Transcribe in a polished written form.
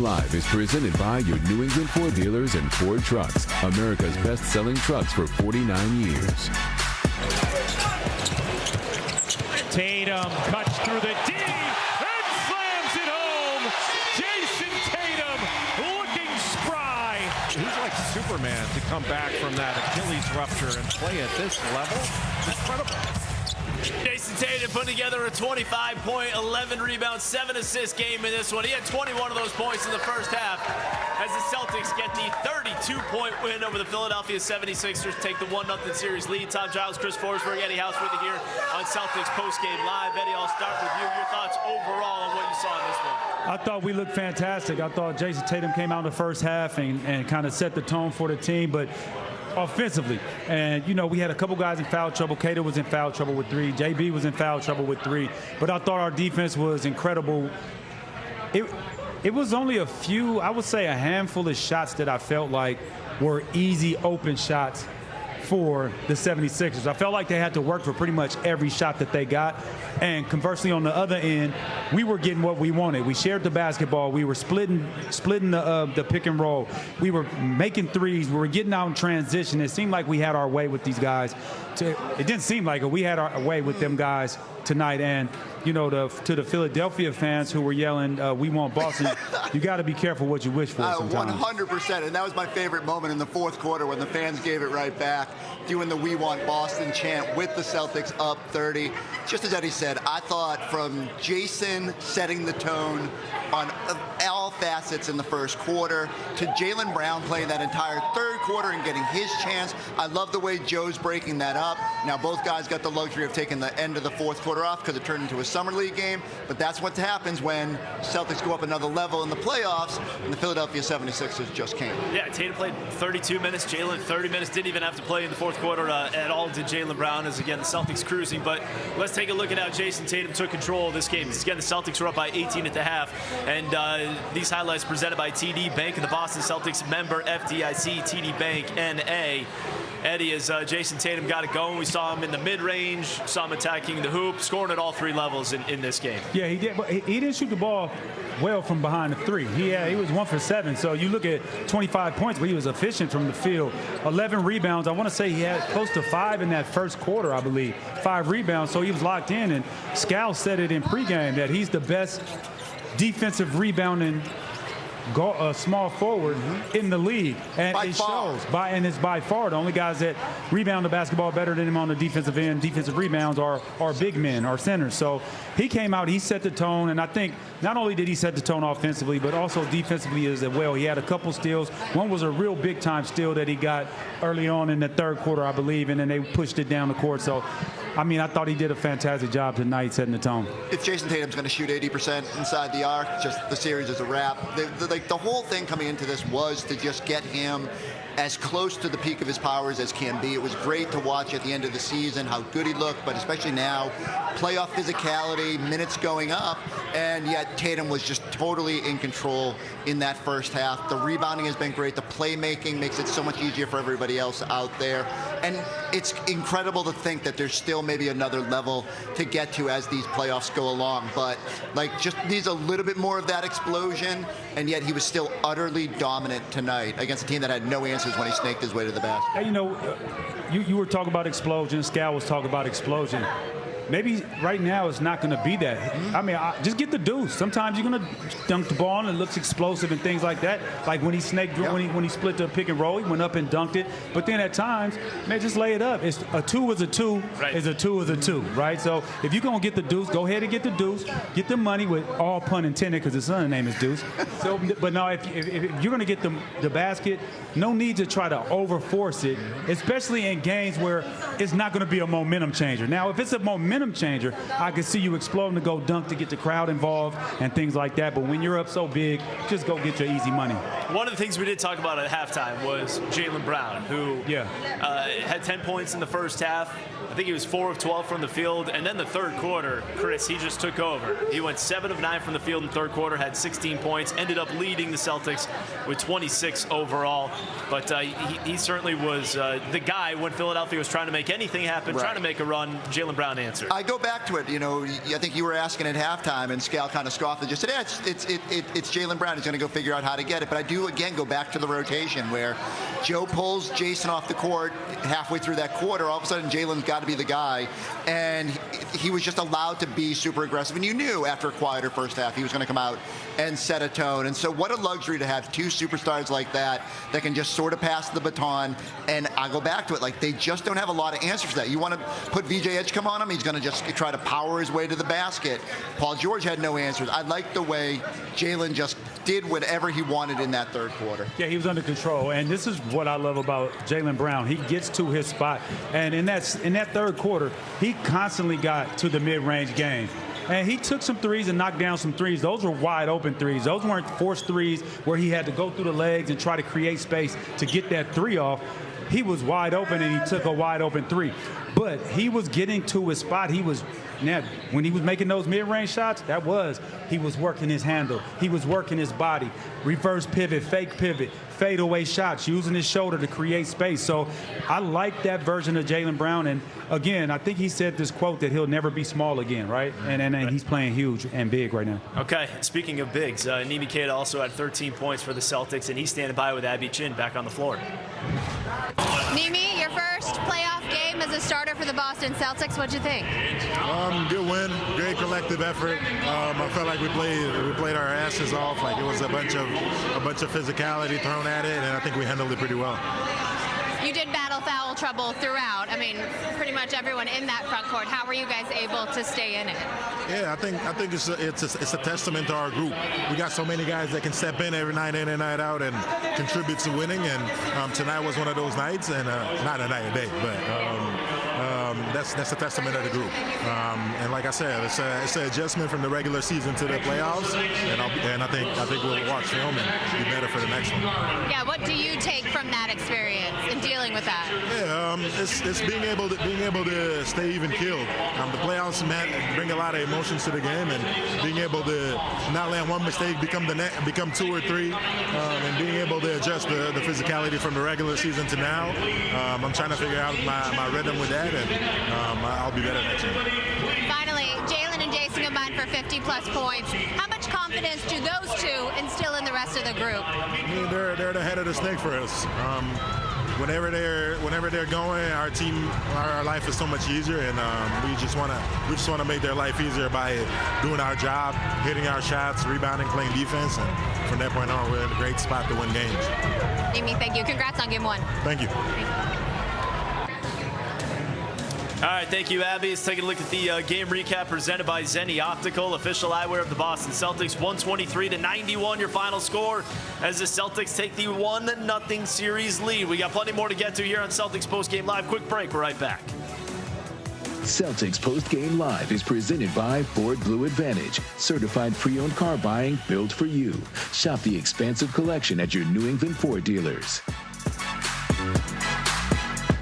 Live is presented by your New England Ford dealers and Ford Trucks, America's best-selling trucks for 49 years. Tatum cuts through the D and slams it home. Jayson Tatum looking spry. He's like Superman to come back from that Achilles rupture and play at this level. Incredible. Jayson Tatum putting together a 25-point, 11-rebound, 7-assist game in this one. He had 21 of those points in the first half as the Celtics get the 32-point win over the Philadelphia 76ers, take the 1-0 series lead. Tom Giles, Chris Forsberg, Eddie House with you here on Celtics Postgame Live. Eddie, I'll start with you. Your thoughts overall on what you saw in this one? I thought we looked fantastic. I thought Jayson Tatum came out in the first half and kind of set the tone for the team, but offensively. And, you know, we had a couple guys in foul trouble. Cater was in foul trouble with 3. JB was in foul trouble with 3. But I thought our defense was incredible. It was only a few, I would say a handful of shots that I felt like were easy open shots for the 76ers. I felt like they had to work for pretty much every shot that they got. And conversely, on the other end, we were getting what we wanted. We shared the basketball. We were splitting the pick and roll. We were making threes. We were getting out in transition. It seemed like we had our way with these guys. It didn't seem like it. We had our way with them guys tonight. And, you know, to the Philadelphia fans who were yelling, we want Boston, you got to be careful what you wish for sometimes. 100%. And that was my favorite moment in the fourth quarter when the fans gave it right back, doing the "We Want Boston" chant with the Celtics up 30. Just as Eddie said, I thought from Jayson setting the tone on all facets in the first quarter to Jaylen Brown playing that entire third quarter and getting his chance. I love the way Joe's breaking that up. Now both guys got the luxury of taking the end of the fourth quarter off because it turned into a summer league game, but that's what happens when Celtics go up another level in the playoffs, and the Philadelphia 76ers just came. Yeah, Tatum played 32 minutes, Jaylen 30 minutes, didn't even have to play in the fourth quarter at all, did Jaylen Brown, as again the Celtics cruising. But let's take a look at how Jayson Tatum took control of this game. Again, the Celtics were up by 18 at the half, and these highlights presented by TD Bank and the Boston Celtics member FDIC, TD Bank NA. Eddie, as Jayson Tatum got it going, we saw him in the mid-range, saw him attacking the hoop, scoring at all 3 levels in this game. Yeah, he did. But he didn't shoot the ball well from behind the 3. He was 1 for 7. So you look at 25 points, but he was efficient from the field. 11 rebounds. I want to say he had close to 5 in that first quarter, I believe. 5 rebounds. So he was locked in. And Scal said it in pregame that he's the best defensive rebounding small forward in the league, and it shows. And it's by far the only guys that rebound the basketball better than him on the defensive end, defensive rebounds, are big men, are centers. So he came out, he set the tone, and I think not only did he set the tone offensively, but also defensively as well. He had a couple steals. One was a real big-time steal that he got early on in the third quarter, I believe, and then they pushed it down the court. So, I mean, I thought he did a fantastic job tonight setting the tone. If Jayson Tatum's going to shoot 80% inside the arc, just the series is a wrap. The whole thing coming into this was to just get him as close to the peak of his powers as can be. It was great to watch at the end of the season how good he looked, but especially now, playoff physicality, minutes going up, and yet Tatum was just totally in control in that first half. The rebounding has been great. The playmaking makes it so much easier for everybody else out there. And it's incredible to think that there's still maybe another level to get to as these playoffs go along, but like just needs a little bit more of that explosion, and yet he was still utterly dominant tonight against a team that had no answers when he snaked his way to the basket. Hey, you know, you were talking about explosion. Scal was talking about explosion. Maybe right now it's not going to be that. I mean, just get the deuce. Sometimes you're going to dunk the ball and it looks explosive and things like that. Like when he snaked, when he split the pick and roll, he went up and dunked it. But then at times, man, just lay it up. It's a 2 is a 2, right. Is a 2 is a 2, right? So if you're going to get the deuce, go ahead and get the deuce. Get the money with all pun intended because his son's name is Deuce. So, but no, if you're going to get the basket, no need to try to overforce it, especially in games where it's not going to be a momentum changer. Now, if it's a momentum changer, I could see you exploding to go dunk to get the crowd involved and things like that. But when you're up so big, just go get your easy money. One of the things we did talk about at halftime was Jaylen Brown, who had 10 points in the first half. I think he was 4 of 12 from the field. And then the third quarter, Chris, he just took over. He went 7 of 9 from the field in the third quarter, had 16 points, ended up leading the Celtics with 26 overall. But he certainly was the guy when Philadelphia was trying to make anything happen, trying to make a run. Jaylen Brown answered. answer. I go back to it. You know, I think you were asking at halftime, and Scal kind of scoffed and just said, yeah, it's Jaylen Brown. He's going to go figure out how to get it. But I do, again, go back to the rotation where Joe pulls Jayson off the court halfway through that quarter. All of a sudden, Jaylen's got to be the guy. And he was just allowed to be super aggressive. And you knew after a quieter first half he was going to come out and set a tone. And so what a luxury to have two superstars like that can just sort of pass the baton. And I go back to it, like, they just don't have a lot of answers for that. You want to put VJ Edgecombe on him, he's going to just try to power his way to the basket. Paul George had no answers. I like the way Jaylen just did whatever he wanted in that third quarter. Yeah, he was under control, and this is what I love about Jaylen Brown. He gets to his spot, and in that third quarter, he constantly got to the mid-range game. And he took some threes and knocked down some threes. Those were wide open threes. Those weren't forced threes where he had to go through the legs and try to create space to get that three off. He was wide open, and he took a wide open three. But he was getting to his spot. When he was making those mid-range shots, he was working his handle. He was working his body. Reverse pivot, fake pivot, fadeaway shots, using his shoulder to create space. So I like that version of Jaylen Brown. And again, I think he said this quote that he'll never be small again, right? And he's playing huge and big right now. Okay, speaking of bigs, Nimi Keita also had 13 points for the Celtics, and he's standing by with Abby Chin back on the floor. Nimi, your first playoff game as a starter for the Boston Celtics. What'd you think? Good win, great collective effort. I felt like we played our asses off. Like it was a bunch of physicality thrown at it, and I think we handled it pretty well. You did battle foul trouble throughout. I mean, pretty much everyone in that front court. How were you guys able to stay in it? Yeah, I think it's a testament to our group. We got so many guys that can step in every night in and night out and contribute to winning. And tonight was one of those nights, and not a night and day, but that's a testament of the group. And like I said, it's an adjustment from the regular season to the playoffs, and I think we'll watch film and be better for the next one. Yeah, what do you take from that experience in dealing with that? Yeah, it's being able to stay even keeled. The playoffs bring a lot of emotions to the game, and being able to not let one mistake become two or three, and being able to adjust the physicality from the regular season to now. I'm trying to figure out my rhythm with that, and I'll be better next year. Finally, Jaylen and Jayson combined for 50-plus points. How much confidence do those two instill in the rest of the group? I mean, they're the head of the snake for us. Whenever they're going, our life is so much easier, and we just want to make their life easier by doing our job, hitting our shots, rebounding, playing defense, and from that point on, we're in a great spot to win games. Amy, thank you. Congrats on Game 1. Thank you. All right, thank you, Abby. Let's take a look at the game recap presented by Zenni Optical, official eyewear of the Boston Celtics. 123-91, your final score, as the Celtics take the 1-0 series lead. We got plenty more to get to here on Celtics Post Game Live. Quick break. We're right back. Celtics Post Game Live is presented by Ford Blue Advantage, certified pre-owned car buying built for you. Shop the expansive collection at your New England Ford dealers.